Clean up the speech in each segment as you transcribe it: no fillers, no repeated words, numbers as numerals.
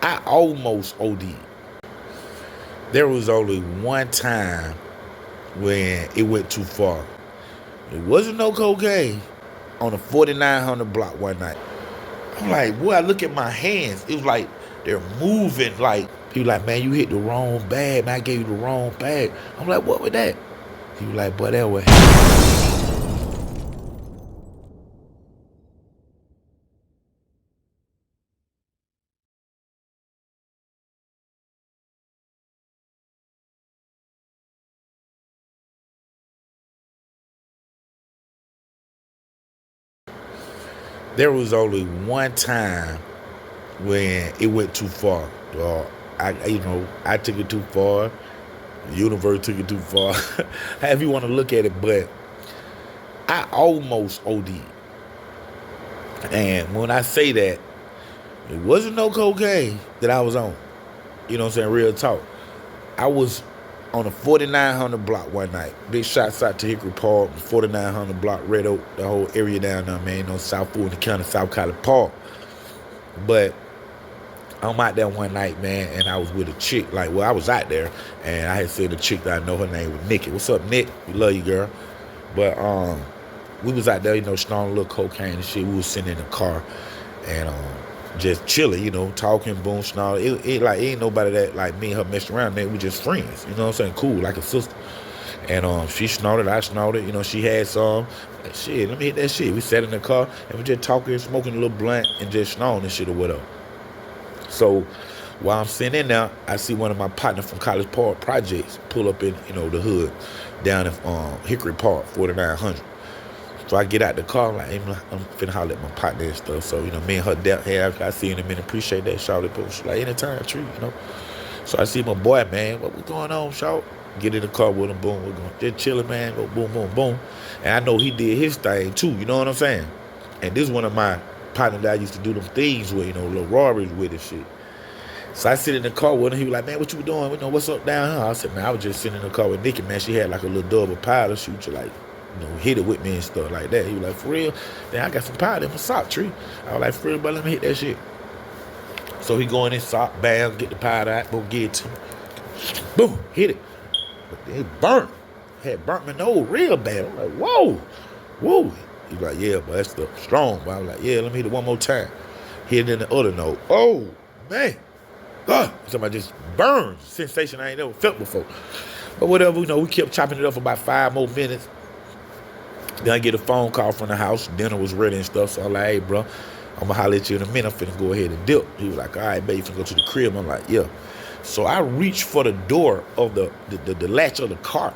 I almost OD'd. There was only one time when it went too far. It wasn't no cocaine on the 4900 block one night. I'm like, boy, I look at my hands. It was like they're moving. Like, he was like, man, you hit the wrong bag. Man, I gave you the wrong bag. I'm like, what was that? He was like, boy, that was. There was only one time when it went too far. I took it too far. The universe took it too far. However you want to look at it, but I almost OD'd. And when I say that, it wasn't no cocaine that I was on. You know what I'm saying? Real talk. I was on the 4900 block one night. Big shots out to Hickory Park, 4900 block, Red Oak, the whole area down there, man. You know, South Fulton County, South College Park. But I'm out there one night, man, and I was with a chick. Like, well, I was out there, and I had said a chick that I know, her name was Nikki. What's up, Nick? We love you, girl. But we was out there, you know, snorting a little cocaine and shit. We was sitting in the car, and just chilling, you know, talking, boom, snorting. It ain't nobody that like me and her messed around. Man, we just friends, you know what I'm saying? Cool, like a sister. And she snorted, I snorted. You know, she had some. Like, shit, let me hit that shit. We sat in the car and we just talking, smoking a little blunt, and just snoring and shit or whatever. So while I'm sitting in there, I see one of my partners from College Park Projects pull up in, you know, the hood down in Hickory Park, 4900. So I get out the car, I'm like, hey, I'm finna holler at my partner and stuff. So, you know, me and her depth have, I see in a minute, appreciate that, shout it. She's like, anytime, tree, you know. So I see my boy, man, what was going on, shout? Get in the car with him, boom, we're going, just chilling, man, go boom, boom, boom. And I know he did his thing too, you know what I'm saying? And this is one of my partners that I used to do them things with, you know, little robberies with and shit. So I sit in the car with him. He was like, man, what you doing? You know, what's up down here? I said, man, I was just sitting in the car with Nikki, man. She had like a little double powder. She would like, you know, hit it with me and stuff like that. He was like, for real? Then I got some powder in my sock tree. I was like, for real, but let me hit that shit. So he go in his sock, bam, get the powder out, go get it to me. Boom, hit it. But it burnt. Had burnt my nose real bad. I'm like, whoa, whoa. He was like, yeah, but that's the strong. But I was like, yeah, let me hit it one more time. Hit it in the other nose. Oh, man. Somebody just burned. Sensation I ain't never felt before. But whatever, you know, we kept chopping it up for about 5 more minutes. Then I get a phone call from the house. Dinner was ready and stuff. So I'm like, hey, bro, I'm going to holler at you in a minute. I'm finna go ahead and dip. He was like, all right, babe, you finna go to the crib. I'm like, yeah. So I reached for the door of the latch of the car.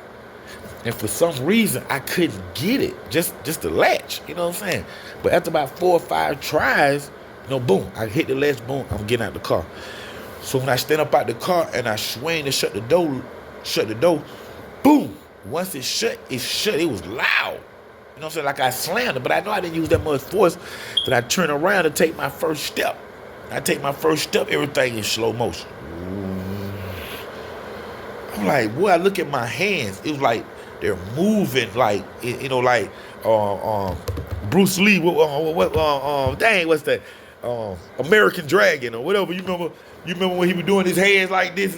And for some reason, I couldn't get it. Just the latch. You know what I'm saying? But after about 4 or 5 tries, you know, boom, I hit the latch, boom, I'm getting out the car. So when I stand up out the car and I swing to shut the door, boom. Once it shut. It was loud. You know what I'm saying? Like I slammed it, but I know I didn't use that much force that I turn around to take my first step. I take my first step, everything in slow motion. I'm like, boy, I look at my hands. It was like they're moving, like, you know, like Bruce Lee. What's that? American Dragon or whatever. You remember when he was doing his hands like this?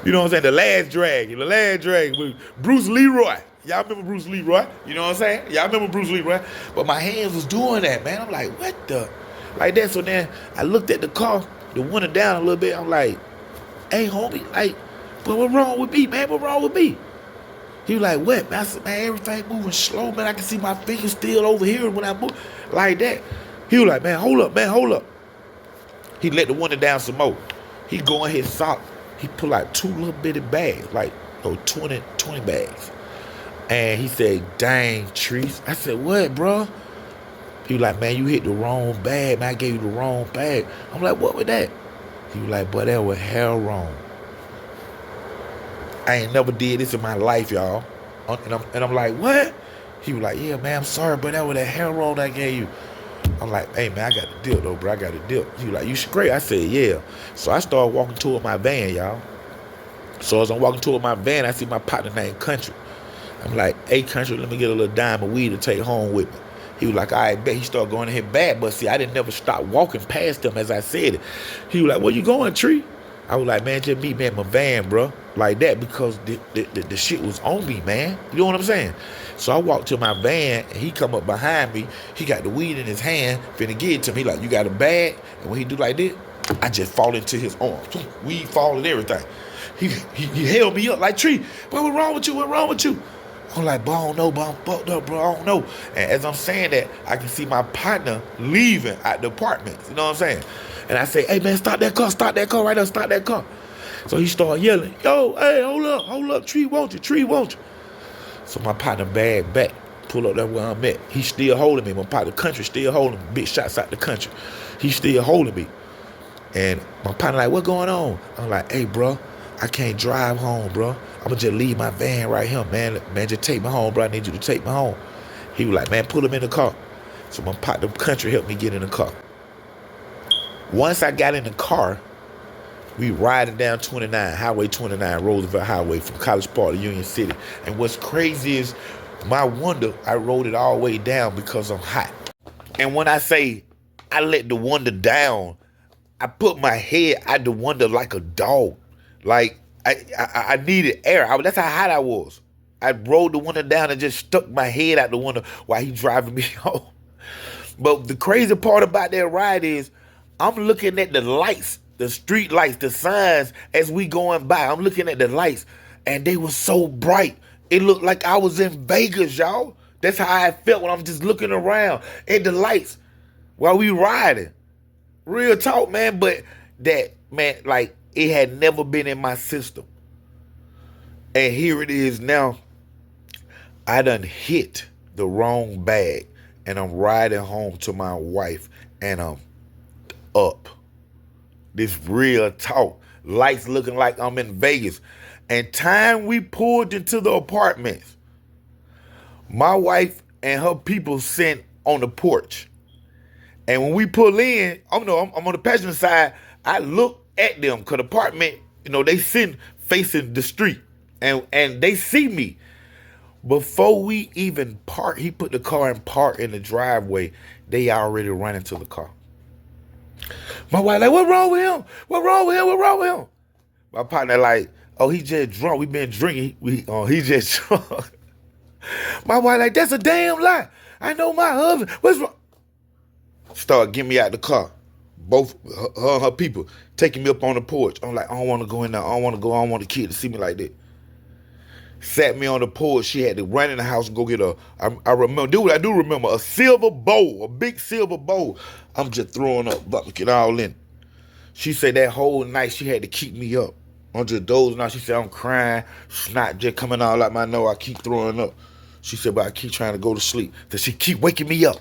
You know what I'm saying? The last dragon with Bruce Leroy. Y'all remember Bruce Leroy? You know what I'm saying? Y'all remember Bruce Leroy? But my hands was doing that, man. I'm like, what the? Like that. So then I looked at the car, the window down a little bit. I'm like, hey, homie, like, but what wrong with me, man? What wrong with me? He was like, what? I said, man, everything moving slow, man. I can see my fingers still over here when I move like that. He was like, man, hold up. He let the window down some more. He go in his sock. He pull out 2 little bitty bags, like 20 bags. And he said, dang, Trees. I said, what, bro? He was like, man, you hit the wrong bag, man. I gave you the wrong bag. I'm like, what was that? He was like, boy, that was hell wrong. I ain't never did this in my life, y'all. And I'm like, what? He was like, yeah, man, I'm sorry, but that was that hell wrong I gave you. I'm like, hey, man, I got to dip, though, bro. I got to dip. He was like, you straight? I said, yeah. So I started walking toward my van, y'all. So as I'm walking toward my van, I see my partner named Country. I'm like, hey, Country, let me get a little dime of weed to take home with me. He was like, all right, bet. He started going to hit bad, but see, I didn't never stop walking past him as I said it. He was like, where you going, Tree? I was like, man, just meet me at my van, bro. Like that, because the shit was on me, man. You know what I'm saying? So I walked to my van, and he come up behind me. He got the weed in his hand, finna give it to me. He like, you got a bag? And when he do like this, I just fall into his arms. Weed fall and everything. He held me up like, Tree, what wrong with you? What wrong with you? I'm like, bro, I don't know, bro. I'm fucked up, bro. I don't know. And as I'm saying that, I can see my partner leaving at the apartment. You know what I'm saying? And I say, hey, man, stop that car right there, stop that car. So he started yelling, yo, hey, hold up, Tree, won't you? So my partner bag back, pull up there where I'm at. He still holding me. My partner country still holding me. Big shots out the country. He still holding me. And my partner like, what going on? I'm like, hey, bro, I can't drive home, bro. I'm going to just leave my van right here, man. Man, just take me home, bro. I need you to take me home. He was like, man, put him in the car. So my partner country helped me get in the car. Once I got in the car, we riding down 29, Highway 29, Roosevelt Highway from College Park to Union City. And what's crazy is my wonder, I rode it all the way down because I'm hot. And when I say I let the wonder down, I put my head out the window like a dog. Like, I needed air. That's how hot I was. I rolled the window down and just stuck my head out the window while he driving me home. But the crazy part about that ride is I'm looking at the lights, the street lights, the signs as we going by. I'm looking at the lights, and they were so bright. It looked like I was in Vegas, y'all. That's how I felt when I'm just looking around at the lights while we riding. Real talk, man. But that, man, like, it had never been in my system. And here it is now. I done hit the wrong bag, and I'm riding home to my wife, and I'm up. This real talk. Lights looking like I'm in Vegas. And time we pulled into the apartments, my wife and her people sent on the porch. And when we pull in, I'm on the passenger side, I look at them, because the apartment, they sitting facing the street. And they see me. Before we even park, he put the car in park in the driveway, they already running to the car. My wife like, what wrong with him? What wrong with him? My partner like, oh, he just drunk. We been drinking. He just drunk. My wife like, that's a damn lie. I know my husband. What's wrong? Start getting me out the car. Both her and her people taking me up on the porch. I'm like, I don't want to go in there. I don't want to go. I don't want the kid to see me like that. Sat me on the porch. She had to run in the house and go get I remember, I do remember, a silver bowl, a big silver bowl. I'm just throwing up, bucket all in. She said that whole night she had to keep me up. I'm just dozing out. She said, I'm crying, snot just coming out like my nose. I keep throwing up. She said, but I keep trying to go to sleep. So she keep waking me up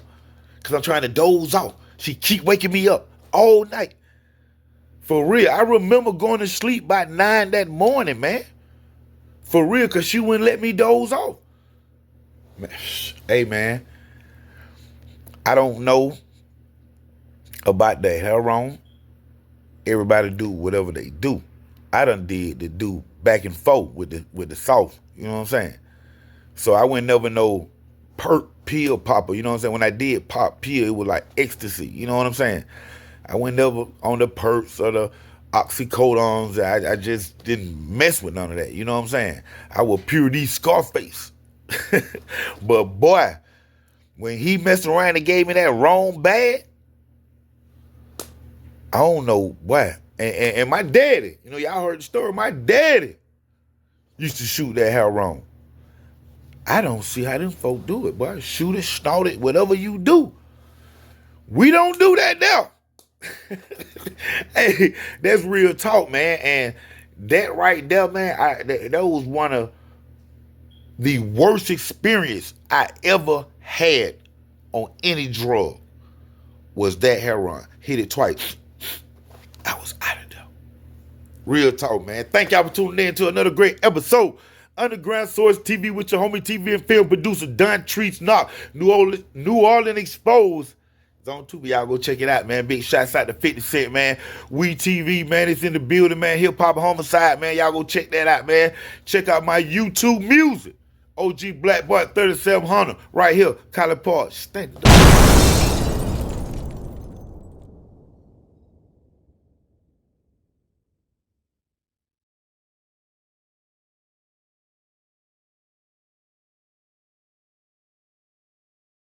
because I'm trying to doze off. She keep waking me up all night. For real. I remember going to sleep by 9 that morning, man. For real, because she wouldn't let me doze off. Hey, man. I don't know about that heroin. Everybody do whatever they do. I done did the do back and forth with the South. You know what I'm saying? So I wouldn't never know perk pill popper. You know what I'm saying? When I did pop pill, it was like ecstasy. You know what I'm saying? I went never on the perks or the oxycodones. I just didn't mess with none of that. You know what I'm saying? I was pure D Scarface. But boy, when he messed around and gave me that wrong bag, I don't know why. And my daddy, y'all heard the story. My daddy used to shoot that hair wrong. I don't see how them folk do it, boy. Shoot it, snort it, whatever you do. We don't do that now. Hey, that's real talk, man. And that right there, man, that was one of the worst experience I ever had on any drug was that heroin. Hit it twice. I was out of there. Real talk, man. Thank y'all for tuning in to another great episode. Underground Source TV with your homie TV and film producer Don Treats Knock. New Orleans Exposed. It's on Tubi. Y'all go check it out, man. Big shots out to 50 Cent, man. We TV, man. It's in the building, man. Hip Hop Homicide, man. Y'all go check that out, man. Check out my YouTube music. OG Black Boy 3700 right here, College Park. Stand